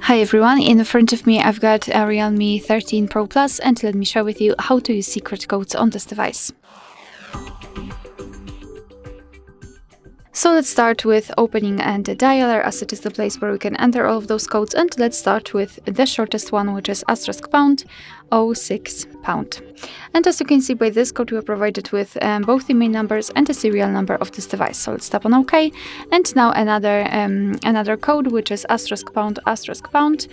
Hi everyone, in front of me I've got a Realme 13 Pro Plus, and let me share with you how to use secret codes on this device. So let's start with opening and the dialer, as it is the place where we can enter all of those codes, and let's start with the shortest one, which is *#06#. And as you can see by this code, we are provided with both the main numbers and the serial number of this device. So let's tap on OK, and now another code, which is *##426###.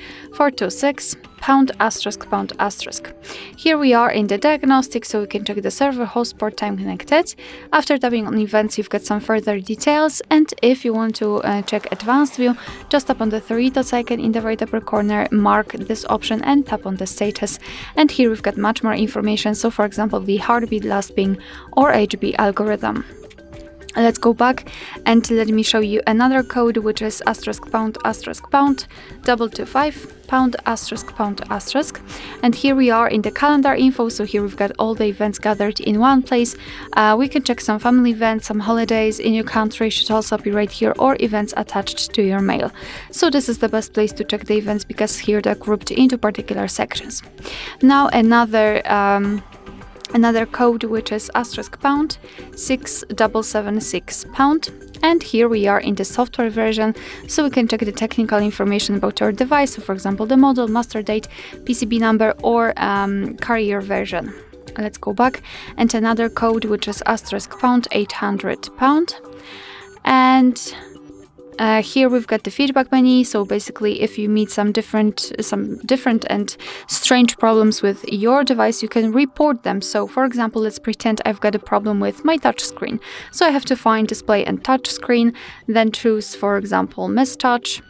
Here we are in the diagnostics, so we can check the server, host, port, time connected. After tapping on events, you've got some further details, and if you want to check advanced view, just tap on the three dots icon in the right upper corner, mark this option and tap on the status, and here we've got much more information. So for example, the heartbeat, last ping, or HB algorithm. Let's go back and let me show you another code, which is *##225###. And here we are in the calendar info. So here we've got all the events gathered in one place. We can check some family events, some holidays in your country should also be right here, or events attached to your mail. So this is the best place to check the events, because here they're grouped into particular sections. Now another code, which is *##6776#, and here we are in the software version, so we can check the technical information about our device, so for example the model, master date, PCB number, or carrier version. Let's go back, and another code, which is *##800#, and here we've got the feedback menu. So basically, if you meet some different and strange problems with your device, you can report them. So for example, let's pretend I've got a problem with my touch screen. So I have to find display and touch screen, then choose, for example, mistouch.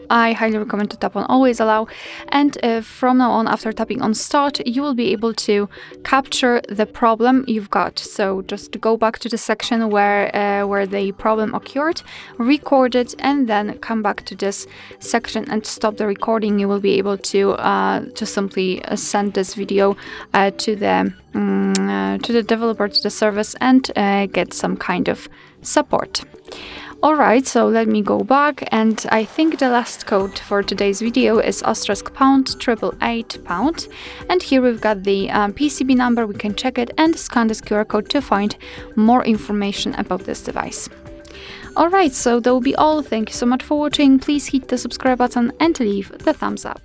I highly recommend to tap on always allow, and from now on, after tapping on start, you will be able to capture the problem you've got. So just go back to the section where the problem occurred, record it, and then come back to this section and stop the recording. You will be able to simply send this video to the developer, to the service, and get some kind of support. Alright, so let me go back, and I think the last code for today's video is *##888#, and here we've got the PCB number. We can check it and scan this QR code to find more information about this device. Alright, so that will be all. Thank you so much for watching. Please hit the subscribe button and leave the thumbs up.